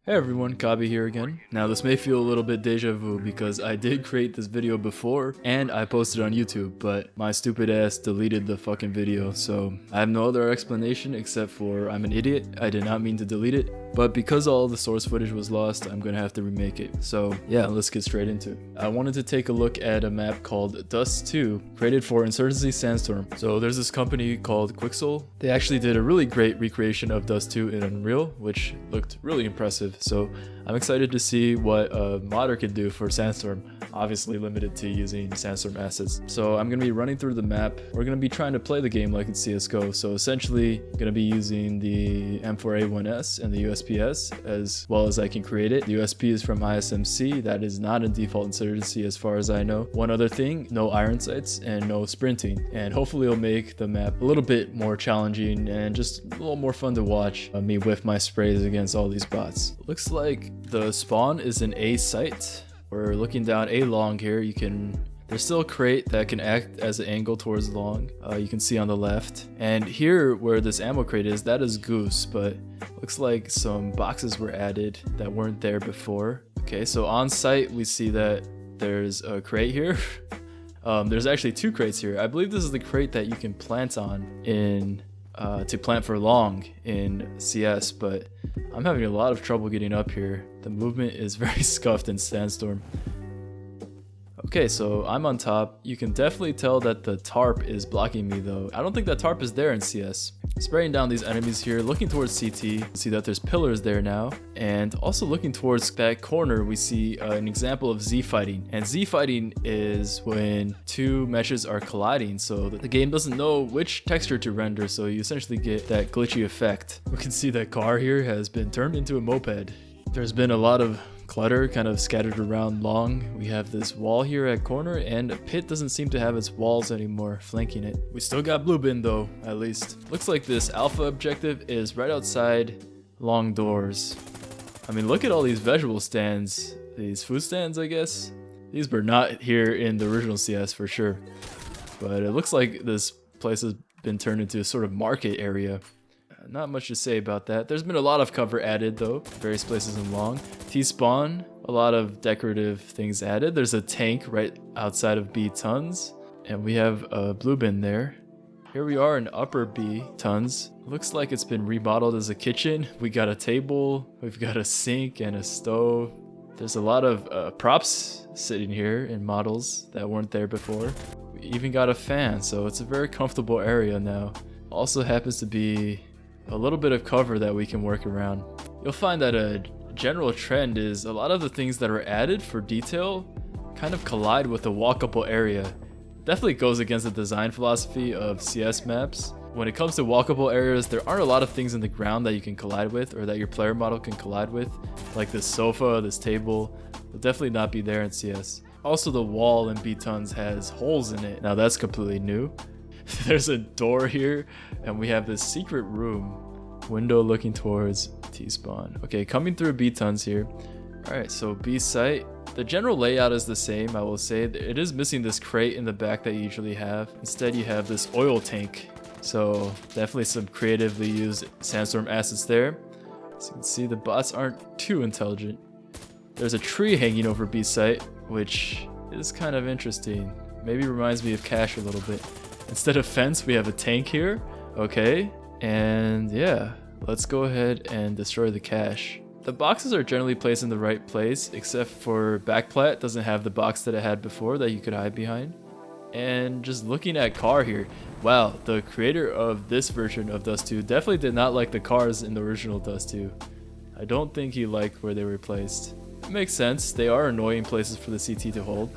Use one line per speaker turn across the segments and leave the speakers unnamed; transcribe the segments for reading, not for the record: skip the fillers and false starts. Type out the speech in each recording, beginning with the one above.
Hey everyone, Kabi here again. Now this may feel a little bit deja vu because I did create this video before and I posted it on YouTube, but my stupid ass deleted the fucking video, so I have no other explanation except for I'm an idiot. I did not mean to delete it, but because all the source footage was lost, I'm gonna have to remake it. So yeah, let's get straight into it. I wanted to take a look at a map called Dust2, created for Insurgency Sandstorm. So there's this company called Quixel. They actually did a really great recreation of Dust2 in Unreal, which looked really impressive. So I'm excited to see what a modder can do for Sandstorm, obviously limited to using Sandstorm assets. So I'm going to be running through the map. We're going to be trying to play the game like in CSGO. So essentially going to be using the M4A1S and the USPS as well as I can create it. The USP is from ISMC. That is not in default Insurgency as far as I know. One other thing, no iron sights and no sprinting. And hopefully it'll make the map a little bit more challenging and just a little more fun to watch me whiff my sprays against all these bots. Looks like the spawn is an A site. We're looking down A long here. There's still a crate that can act as an angle towards long. You can see on the left. And here where this ammo crate is, that is Goose, but looks like some boxes were added that weren't there before. Okay, so on site we see that there's a crate here. There's actually two crates here. I believe this is the crate that you can plant on in to plant for long in CS, but I'm having a lot of trouble getting up here. The movement is very scuffed in Sandstorm. Okay, so I'm on top. You can definitely tell that the tarp is blocking me though. I don't think that tarp is there in CS. Spraying down these enemies here, looking towards CT, see that there's pillars there now. And also looking towards that corner, we see an example of Z fighting. And Z fighting is when two meshes are colliding, so that the game doesn't know which texture to render, so you essentially get that glitchy effect. We can see that car here has been turned into a moped. There's been a lot of clutter kind of scattered around long. We have this wall here at corner, and pit doesn't seem to have its walls anymore flanking it. We still got blue bin though, at least. Looks like this alpha objective is right outside long doors. I mean, look at all these vegetable stands, these food stands, I guess. These were not here in the original CS for sure, but it looks like this place has been turned into a sort of market area. Not much to say about that. There's been a lot of cover added though, various places in long. T-spawn, a lot of decorative things added. There's a tank right outside of B tons, and we have a blue bin there. Here we are in upper B tons. Looks like it's been remodeled as a kitchen. We got a table, we've got a sink and a stove. There's a lot of props sitting here in models that weren't there before. We even got a fan, so it's a very comfortable area now. Also happens to be a little bit of cover that we can work around. You'll find that a general trend is a lot of the things that are added for detail kind of collide with the walkable area. Definitely goes against the design philosophy of CS maps. When it comes to walkable areas, there aren't a lot of things in the ground that you can collide with or that your player model can collide with, like this sofa, this table. Will definitely not be there in CS. Also, the wall in B-tons has holes in it. Now that's completely new. There's a door here, and we have this secret room. Window looking towards T-spawn. Okay, coming through B-tons here. Alright, so B site. The general layout is the same, I will say. It is missing this crate in the back that you usually have. Instead, you have this oil tank. So, definitely some creatively used Sandstorm assets there. As you can see, the bots aren't too intelligent. There's a tree hanging over B site, which is kind of interesting. Maybe reminds me of Cache a little bit. Instead of fence, we have a tank here. Okay, and yeah, let's go ahead and destroy the cache. The boxes are generally placed in the right place, except for backplat doesn't have the box that it had before that you could hide behind. And just looking at car here, wow, the creator of this version of Dust2 definitely did not like the cars in the original Dust2. I don't think he liked where they were placed. It makes sense, they are annoying places for the CT to hold.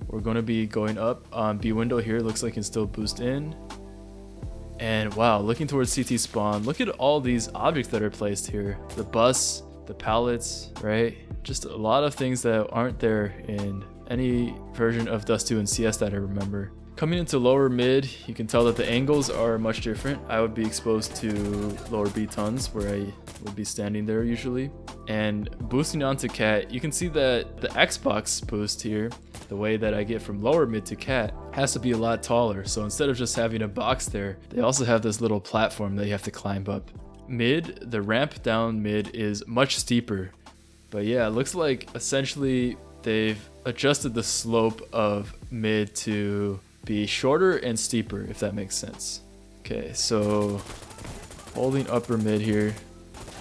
We're going to be going up on B window here. Looks like it can still boost in. And wow, looking towards CT spawn. Look at all these objects that are placed here. The bus, the pallets, right? Just a lot of things that aren't there in any version of Dust2 and CS that I remember. Coming into lower mid, you can tell that the angles are much different. I would be exposed to lower B tons where I would be standing there usually. And boosting onto cat, you can see that the Xbox boost here, the way that I get from lower mid to cat, has to be a lot taller. So instead of just having a box there, they also have this little platform that you have to climb up. mid, the ramp down mid is much steeper. But yeah, it looks like essentially they've adjusted the slope of mid to be shorter and steeper, if that makes sense. Okay, so holding upper mid here.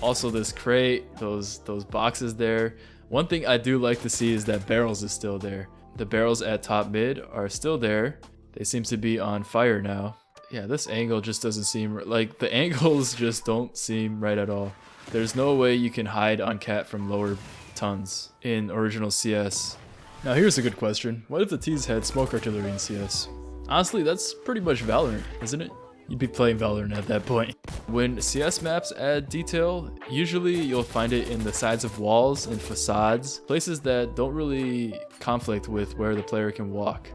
Also this crate, those boxes there. One thing I do like to see is that barrels is still there. The barrels at top mid are still there. They seem to be on fire now. Yeah, this angle just doesn't seem like the angles just don't seem right at all. There's no way you can hide on Cat from lower tons in original CS. Now here's a good question. What if the T's had smoke artillery in CS? Honestly, that's pretty much Valorant, isn't it? You'd be playing Valorant at that point. When CS maps add detail, usually you'll find it in the sides of walls and facades, places that don't really conflict with where the player can walk.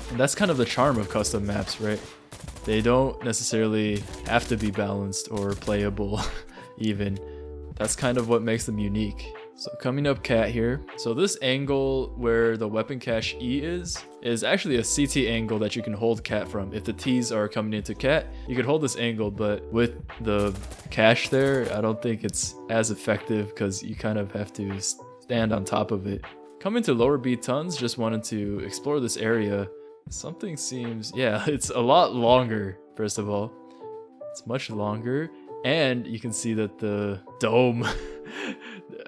And that's kind of the charm of custom maps, right? They don't necessarily have to be balanced or playable even. That's kind of what makes them unique. So coming up Cat here. So this angle where the weapon cache E is actually a CT angle that you can hold Cat from. If the T's are coming into Cat, you can hold this angle, but with the cache there, I don't think it's as effective because you kind of have to stand on top of it. Coming to lower B tons, just wanted to explore this area. Something seems, yeah, it's a lot longer, first of all. It's much longer, and you can see that the dome,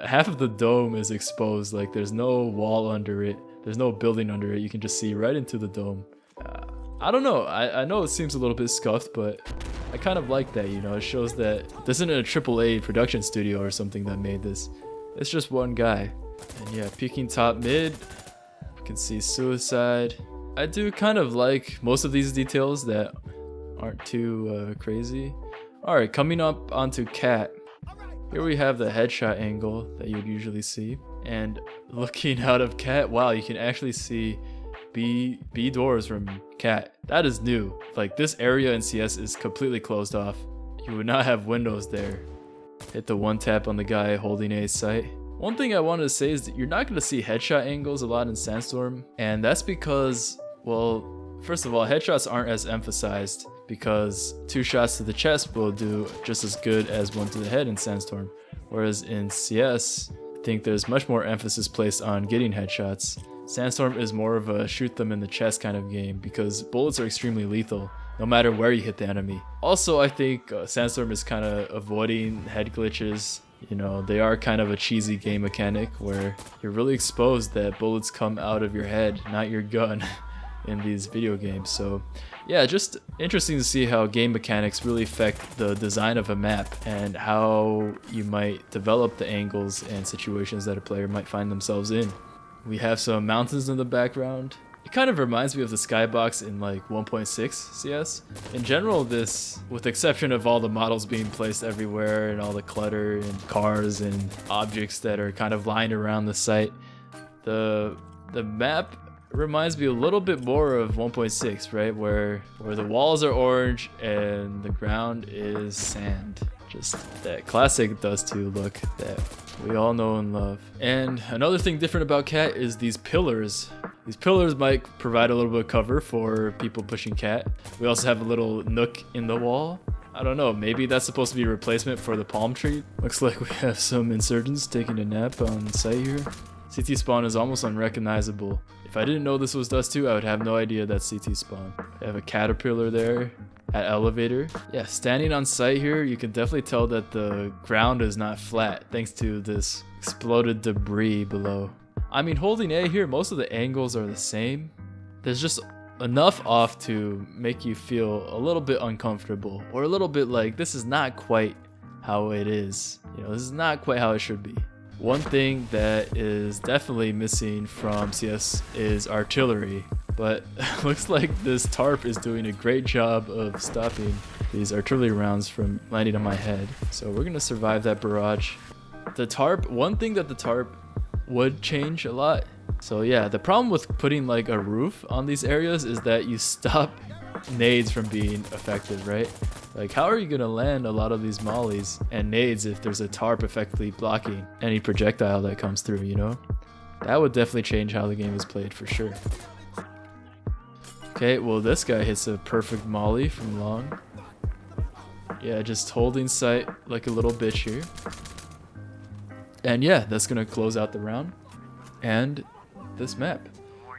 half of the dome is exposed. Like there's no wall under it, there's no building under it. You can just see right into the dome. I don't know, I know it seems a little bit scuffed, but I kind of like that, you know. It shows that this isn't a AAA production studio or something that made this. It's just one guy. And yeah, peeking top mid, you can see suicide. I do kind of like most of these details that aren't too crazy. Alright, coming up onto Cat. Here we have the headshot angle that you'd usually see. And looking out of Cat, wow, you can actually see B doors from Cat. That is new. Like this area in CS is completely closed off. You would not have windows there. Hit the one tap on the guy holding A sight. One thing I wanted to say is that you're not going to see headshot angles a lot in Sandstorm. And that's because, well, first of all, headshots aren't as emphasized because 2 shots to the chest will do just as good as 1 to the head in Sandstorm. Whereas in CS, I think there's much more emphasis placed on getting headshots. Sandstorm is more of a shoot them in the chest kind of game because bullets are extremely lethal no matter where you hit the enemy. Also, I think Sandstorm is kind of avoiding head glitches. You know, they are kind of a cheesy game mechanic where you're really exposed that bullets come out of your head, not your gun, in these video games. So yeah, just interesting to see how game mechanics really affect the design of a map and how you might develop the angles and situations that a player might find themselves in. We have some mountains in the background. It kind of reminds me of the skybox in like 1.6 CS. In general, this, with the exception of all the models being placed everywhere and all the clutter and cars and objects that are kind of lying around the site, the map reminds me a little bit more of 1.6, right? Where the walls are orange and the ground is sand. Just that classic Dust2 look that we all know and love. And another thing different about Cat is these pillars. These pillars might provide a little bit of cover for people pushing Cat. We also have a little nook in the wall. I don't know, maybe that's supposed to be a replacement for the palm tree. Looks like we have some insurgents taking a nap on site here. CT spawn is almost unrecognizable. If I didn't know this was Dust2, I would have no idea that's CT spawn. I have a caterpillar there at elevator. Yeah, standing on site here, you can definitely tell that the ground is not flat thanks to this exploded debris below. I mean, holding A here, most of the angles are the same. There's just enough off to make you feel a little bit uncomfortable or a little bit like this is not quite how it is. You know, this is not quite how it should be. One thing that is definitely missing from CS is artillery, but looks like this tarp is doing a great job of stopping these artillery rounds from landing on my head. So we're gonna survive that barrage. The tarp, one thing that the tarp would change a lot. So yeah, the problem with putting like a roof on these areas is that you stop nades from being effective, right? Like, how are you gonna land a lot of these mollies and nades if there's a tarp effectively blocking any projectile that comes through, you know? That would definitely change how the game is played for sure. Okay, well this guy hits a perfect molly from long. Yeah, just holding sight like a little bitch here. And yeah, that's gonna close out the round and this map.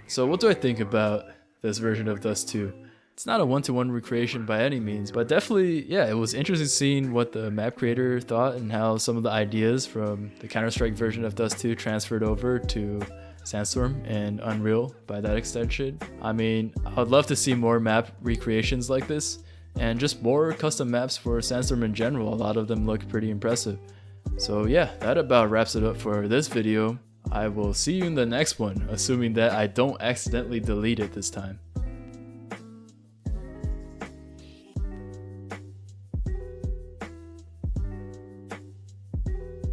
So what do I think about this version of Dust 2? It's not a one-to-one recreation by any means, but definitely, yeah, it was interesting seeing what the map creator thought and how some of the ideas from the Counter-Strike version of Dust 2 transferred over to Sandstorm and Unreal by that extension. I mean, I would love to see more map recreations like this, and just more custom maps for Sandstorm in general. A lot of them look pretty impressive. So yeah, that about wraps it up for this video. I will see you in the next one, assuming that I don't accidentally delete it this time.